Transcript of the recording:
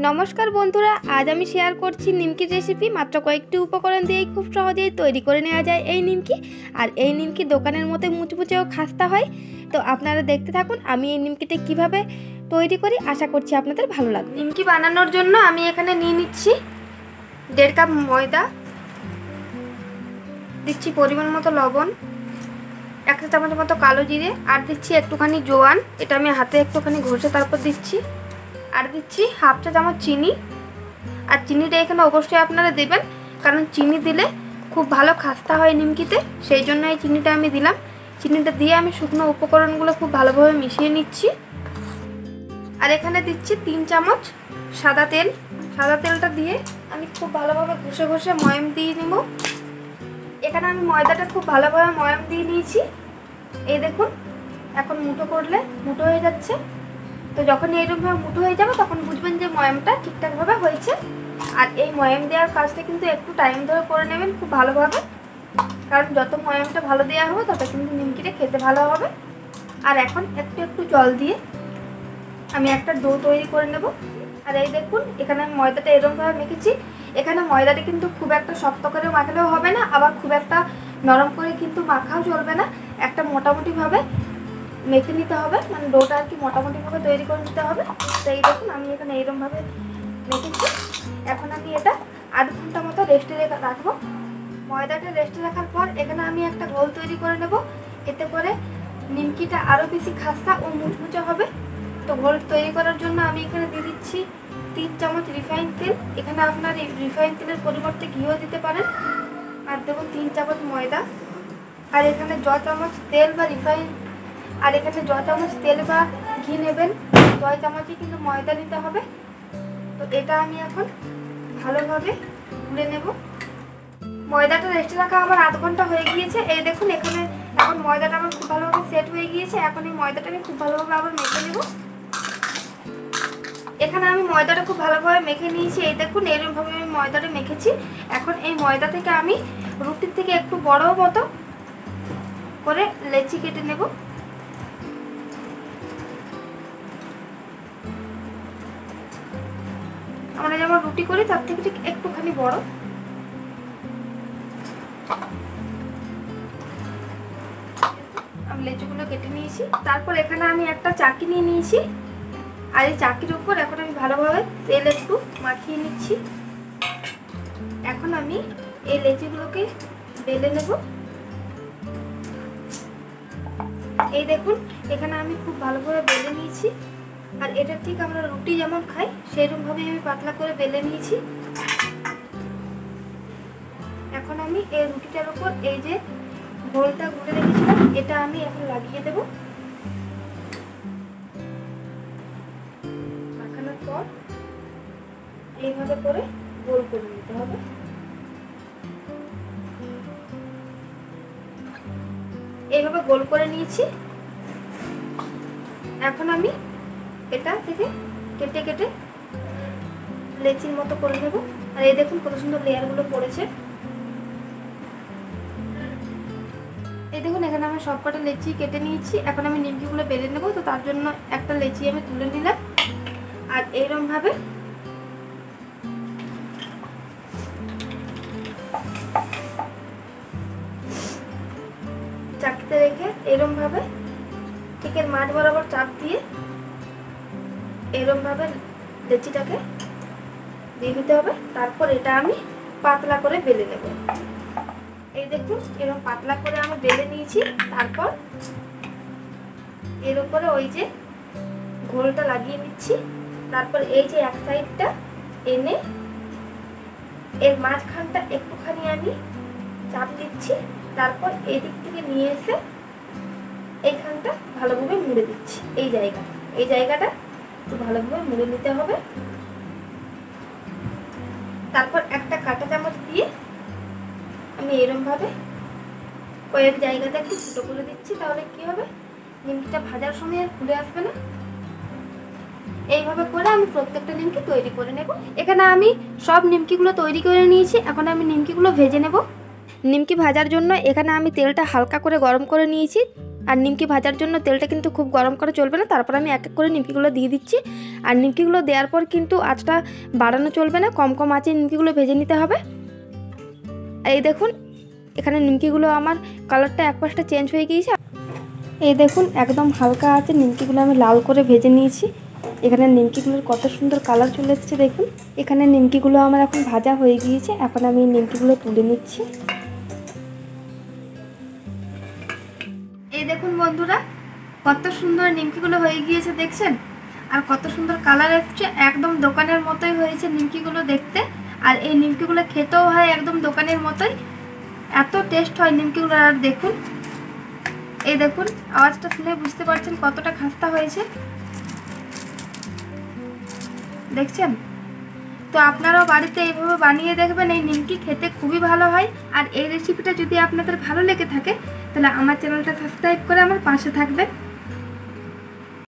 নমস্কার বন্ধুরা, আজ আমি শেয়ার করছি নিমকির রেসিপি। মাত্র কয়েকটি উপকরণ দিয়েই খুব সহজেই তৈরি করে নেওয়া যায় এই নিমকি। আর এই নিমকি দোকানের মতো মুচমুচে ও খাস্তা হয়। তো আপনারা দেখতে থাকুন আমি এই নিমকিটা কিভাবে তৈরি করি। আশা করছি আপনাদের ভালো লাগবে। নিমকি বানানোর জন্য আমি এখানে নিয়ে নিচ্ছি 1.5 কাপ ময়দা, দিচ্ছি পরিমাণ মতো লবণ, 1 চা চামচ মতো কালো জিরে, আর দিচ্ছি একটুখানি জোয়ান, এটা আমি হাতে একটুখানি ঘষে তারপর দিচ্ছি। আর দিচ্ছি 1/2 চা চামচ চিনি। আর চিনিটা এখানে অবশ্যই আপনারা দেবেন, কারণ চিনি দিলে খুব ভালো খাস্তা হয় নিমকিতে, সেই জন্য এই চিনিটা আমি দিলাম। চিনিটা দিয়ে আমি শুকনো উপকরণগুলো খুব ভালোভাবে মিশিয়ে নিচ্ছি। আর এখানে দিচ্ছি 3 চামচ সাদা তেল। সাদা তেলটা দিয়ে আমি খুব ভালোভাবে ঘষে ঘষে ময়াম দিয়ে নেব। এখানে আমি ময়দাটা খুব ভালোভাবে ময়াম দিয়ে নিয়েছি। এই দেখুন, এখন মুঠো করলে মুঠো হয়ে যাচ্ছে। তো যখন এইরকমভাবে মুঠো হয়ে যাবে তখন বুঝবেন যে ময়ামটা ঠিকঠাকভাবে হয়েছে। আর এই ময়াম দেওয়ার কাজটা কিন্তু একটু টাইম ধরে করে নেবেন খুব ভালোভাবে, কারণ যত ময়ামটা ভালো দেওয়া হবে তত কিন্তু নিমকিটা খেতে ভালো হবে। আর এখন একটু একটু জল দিয়ে আমি একটা ডো তৈরি করে নেব। আর এই দেখুন, এখানে আমি ময়দাটা এরকমভাবে মেখেছি। এখানে ময়দাটা কিন্তু খুব একটা শক্ত করে মাখলেও হবে না, আবার খুব একটা নরম করে কিন্তু মাখাও চলবে না। একটা মোটামুটিভাবে মেখে নিতে হবে, মানে ডোটা আর কি মোটামুটিভাবে তৈরি করে নিতে হবে। তো এই দেখুন, আমি এখানে এইরকমভাবে মেখেছি। এখন আমি এটা আধ ঘন্টা মতো রেস্টে রাখবো। ময়দাটা রেস্টে রাখার পর এখানে আমি একটা গোল তৈরি করে নেব। এতে করে নিমকিটা আরও বেশি খাস্তা ও মুচমুচে হবে। তো গোল তৈরি করার জন্য আমি এখানে দিয়ে দিচ্ছি 3 চামচ রিফাইন তেল। এখানে আপনার রিফাইন তেলের পরিবর্তে ঘিও দিতে পারেন। আর দেবো 3 চামচ ময়দা। আর এখানে য চামচ তেল বা রিফাইন, আর এখানে য চামচ তেল বা ঘি নেবেন, 6 চামচই কিন্তু ময়দা নিতে হবে। তো এটা আমি এখন ভালোভাবে গুলে নেব। ময়দাটা রেস্টে রাখা আমার আধ ঘন্টা হয়ে গিয়েছে। এই দেখুন, এখানে এখন ময়দাটা আমার খুব ভালোভাবে সেট হয়ে গিয়েছে। এখন এই ময়দাটা আমি খুব ভালোভাবে আবার মেখে নেব। এখানে আমি ময়দাটা খুব ভালোভাবে মেখে নিয়েছি। এই দেখুন, এরকমভাবে আমি ময়দাটা মেখেছি। এখন এই ময়দা থেকে আমি রুটির থেকে একটু বড় মতো করে লেচি কেটে নেব। আমরা যেমন রুটি করি তার থেকে ঠিক একটুখানি বড়। আমি লেচুগুলো কেটে নিয়েছি। তারপর এখানে আমি একটা চাকি নিয়ে নিয়েছি। আর এই চাকির উপর এখন আমি ভালোভাবে তেল একটু মাখিয়ে নিচ্ছি। এখন আমি এই লেচিগুলোকে বেলে নেব। এই দেখুন, এখানে আমি খুব ভালোভাবে বেলে নিয়েছি। আর এটা ঠিক আমরা রুটি যেমন খাই সেরকমভাবে আমি পাতলা করে বেলে নিয়েছি। এখন আমি এই রুটিটার উপর এই যে গোলটা গুলে রেখেছিলাম এটা আমি এখন লাগিয়ে দেব। মাখানোর পর এইভাবে করে গোল করে নিতে হবে। এইভাবে গোল করে নিয়েছি। এখন আমি এটা থেকে কেটে কেটে লেচির মতো করে নেব। আর এই দেখুন কত সুন্দর লেয়ারগুলো পড়েছে। এই দেখুন, এখানে আমি সবকটা লেচি কেটে নিয়েছি। এখন আমি নিমকিগুলো বেলে নেব। তো তার জন্য একটা লেচি আমি তুলে নিলাম। আর এইরকমভাবে চাকিতে রেখে এরকমভাবে ঠিক এর মাঝ বরাবর চাপ দিয়ে এরকমভাবে লেচিটাকে দিয়ে নিতে হবে। তারপর এটা আমি পাতলা করে বেলে নেব। এই দেখুন, এরকম পাতলা করে আমি বেলে নিয়েছি। তারপর এর উপরে ওই যে গোলটা লাগিয়ে নিচ্ছি। তারপর এই যে এক সাইডটা এনে এর মাঝখানটা একটুখানি আমি চাপ দিচ্ছি। তারপর এই দিক থেকে নিয়ে এসে এইখানটা ভালোভাবে মুড়ে দিচ্ছি। এই জায়গাটা একটু ভালোভাবে মুড়ে নিতে হবে। তারপর একটা কাঁটা চামচ দিয়ে আমি এরকমভাবে কয়েক জায়গাতে একটু ফুটো করে দিচ্ছি। তাহলে কি হবে, নিমকিটা ভাজার সময় আর খুলে আসবে না। এইভাবে করে আমি প্রত্যেকটা নিমকি তৈরি করে নেব। এখানে আমি সব নিমকিগুলো তৈরি করে নিয়েছি। এখন আমি নিমকিগুলো ভেজে নেব। নিমকি ভাজার জন্য এখানে আমি তেলটা হালকা করে গরম করে নিয়েছি। আর নিমকি ভাজার জন্য তেলটা কিন্তু খুব গরম করে চলবে না। তারপর আমি এক এক করে নিমকিগুলো দিয়ে দিচ্ছি। আর নিমকিগুলো দেওয়ার পর কিন্তু আঁচটা বাড়ানো চলবে না, কম কম আঁচে নিমকিগুলো ভেজে নিতে হবে। এই দেখুন এখানে নিমকিগুলো আমার কালারটা এক পাশটা চেঞ্জ হয়ে গিয়েছে। এই দেখুন একদম হালকা আছে নিমকিগুলো আমি লাল করে ভেজে নিয়েছি। এখানে নিমকিগুলোর কত সুন্দর কালার চলে এসেছে দেখুন। এখানে নিমকিগুলো আমার এখন ভাজা হয়ে গিয়েছে। এখন আমি নিমকিগুলো তুলে নিচ্ছি। এই দেখুন বন্ধুরা কত সুন্দর নিমকিগুলো হয়ে গিয়েছে দেখছেন, আর কত সুন্দর কালার এসছে, একদম দোকানের মতোই হয়েছে নিমকিগুলো দেখতে। আর এই নিমকিগুলো খেতেও হয় একদম দোকানের মতোই, এত টেস্ট হয় নিমকিগুলো। আর দেখুন এই দেখুন আওয়াজটা শুনে বুঝতে পারছেন কতটা খাস্তা হয়েছে, দেখছেন। তো আপনারাও বাড়িতে এইভাবে বানিয়ে দেখবেন, এই নিমকি খেতে খুবই ভালো হয়। আর এই রেসিপিটা যদি আপনাদের ভালো লেগে থাকে তাহলে আমার চ্যানেলটা সাবস্ক্রাইব করে আমার পাশে থাকবেন।